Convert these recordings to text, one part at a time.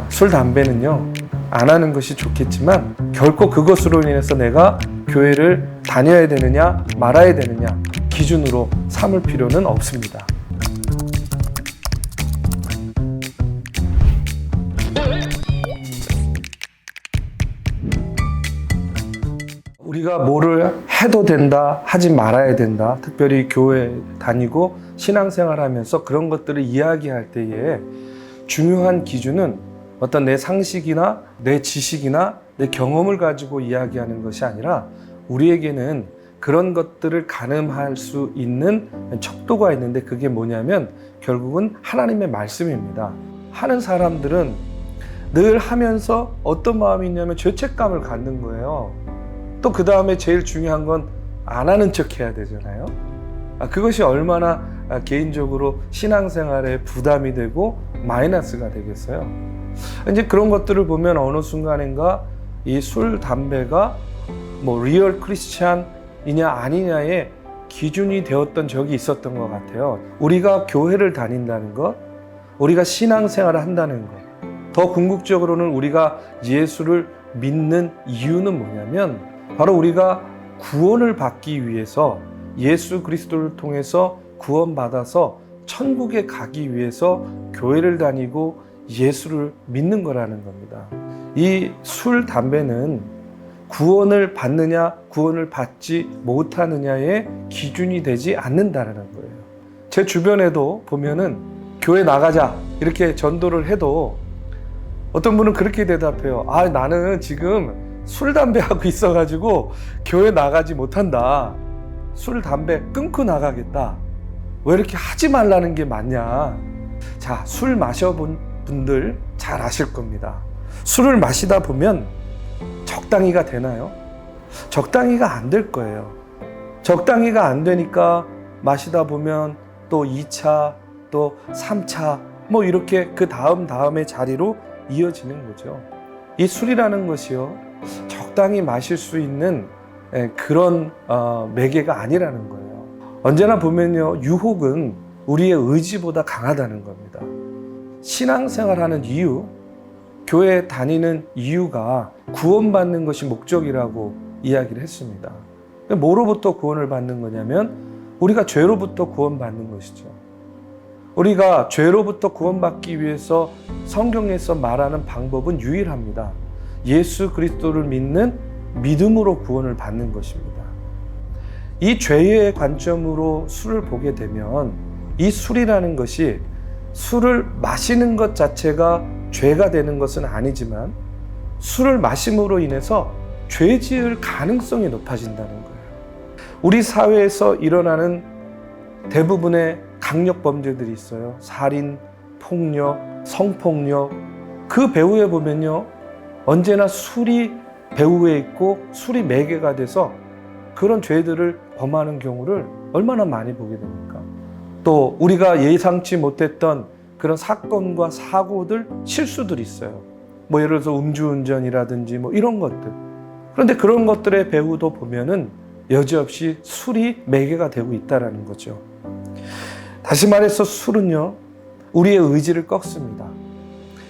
술, 담배는요, 안 하는 것이 좋겠지만 결코 그것으로 인해서 내가 교회를 다녀야 되느냐 말아야 되느냐 기준으로 삼을 필요는 없습니다. 우리가 뭐를 해도 된다, 하지 말아야 된다, 특별히 교회 다니고 신앙생활하면서 그런 것들을 이야기할 때에 중요한 기준은 어떤 내 상식이나 내 지식이나 내 경험을 가지고 이야기하는 것이 아니라 우리에게는 그런 것들을 가늠할 수 있는 척도가 있는데 그게 뭐냐면 결국은 하나님의 말씀입니다. 하는 사람들은 늘 하면서 어떤 마음이 있냐면 죄책감을 갖는 거예요. 또 그 다음에 제일 중요한 건 안 하는 척 해야 되잖아요. 그것이 얼마나 개인적으로 신앙생활에 부담이 되고 마이너스가 되겠어요. 이제 그런 것들을 보면 어느 순간인가 이 술, 담배가 뭐 리얼 크리스찬이냐 아니냐의 기준이 되었던 적이 있었던 것 같아요. 우리가 교회를 다닌다는 것, 우리가 신앙생활을 한다는 것, 더 궁극적으로는 우리가 예수를 믿는 이유는 뭐냐면 바로 우리가 구원을 받기 위해서 예수 그리스도를 통해서 구원받아서 천국에 가기 위해서 교회를 다니고 예수를 믿는 거라는 겁니다. 이 술, 담배는 구원을 받느냐 구원을 받지 못하느냐의 기준이 되지 않는다는 거예요. 제 주변에도 보면은 교회 나가자 이렇게 전도를 해도 어떤 분은 그렇게 대답해요. 나는 지금 술, 담배 하고 있어가지고 교회 나가지 못한다. 술, 담배 끊고 나가겠다. 왜 이렇게 하지 말라는 게 맞냐. 자, 술 마셔본 분들 잘 아실 겁니다. 술을 마시다 보면 적당히가 되나요? 적당히가 안 될 거예요. 적당히가 안 되니까 마시다 보면 또 2차, 또 3차 뭐 이렇게 그 다음의 자리로 이어지는 거죠. 이 술이라는 것이요, 적당히 마실 수 있는 그런 매개가 아니라는 거예요. 언제나 보면요, 유혹은 우리의 의지보다 강하다는 겁니다. 신앙생활하는 이유, 교회 다니는 이유가 구원받는 것이 목적이라고 이야기를 했습니다. 뭐로부터 구원을 받는 거냐면 우리가 죄로부터 구원받는 것이죠. 우리가 죄로부터 구원받기 위해서 성경에서 말하는 방법은 유일합니다. 예수 그리스도를 믿는 믿음으로 구원을 받는 것입니다. 이 죄의 관점으로 술을 보게 되면 이 술이라는 것이 술을 마시는 것 자체가 죄가 되는 것은 아니지만 술을 마심으로 인해서 죄 지을 가능성이 높아진다는 거예요. 우리 사회에서 일어나는 대부분의 강력 범죄들이 있어요. 살인, 폭력, 성폭력. 그 배후에 보면요, 언제나 술이 배후에 있고 술이 매개가 돼서 그런 죄들을 범하는 경우를 얼마나 많이 보게 됩니까? 또 우리가 예상치 못했던 그런 사건과 사고들, 실수들이 있어요. 뭐 예를 들어서 음주운전이라든지 뭐 이런 것들. 그런데 그런 것들의 배후도 보면은 여지없이 술이 매개가 되고 있다는 거죠. 다시 말해서 술은요, 우리의 의지를 꺾습니다.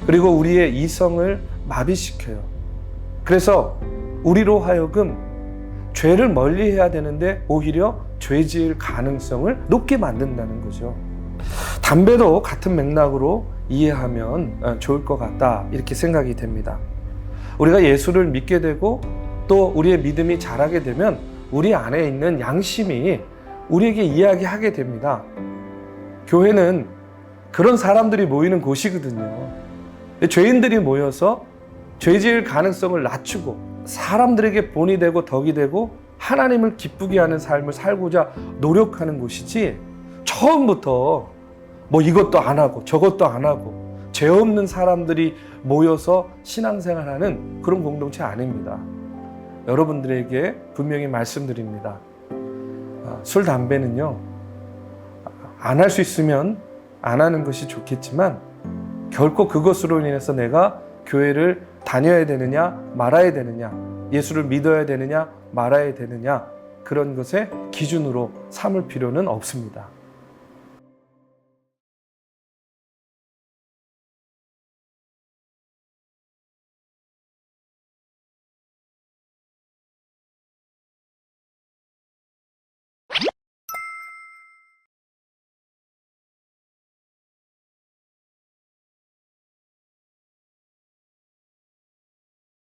그리고 우리의 이성을 마비시켜요. 그래서 우리로 하여금 죄를 멀리해야 되는데 오히려 죄 지을 가능성을 높게 만든다는 거죠. 담배도 같은 맥락으로 이해하면 좋을 것 같다, 이렇게 생각이 됩니다. 우리가 예수를 믿게 되고 또 우리의 믿음이 자라게 되면 우리 안에 있는 양심이 우리에게 이야기하게 됩니다. 교회는 그런 사람들이 모이는 곳이거든요. 죄인들이 모여서 죄 지을 가능성을 낮추고 사람들에게 본이 되고 덕이 되고 하나님을 기쁘게 하는 삶을 살고자 노력하는 곳이지, 처음부터 뭐 이것도 안 하고 저것도 안 하고 죄 없는 사람들이 모여서 신앙생활하는 그런 공동체 아닙니다. 여러분들에게 분명히 말씀드립니다. 술, 담배는요, 안 할 수 있으면 안 하는 것이 좋겠지만 결코 그것으로 인해서 내가 교회를 다녀야 되느냐 말아야 되느냐, 예수를 믿어야 되느냐 말아야 되느냐, 그런 것의 기준으로 삼을 필요는 없습니다.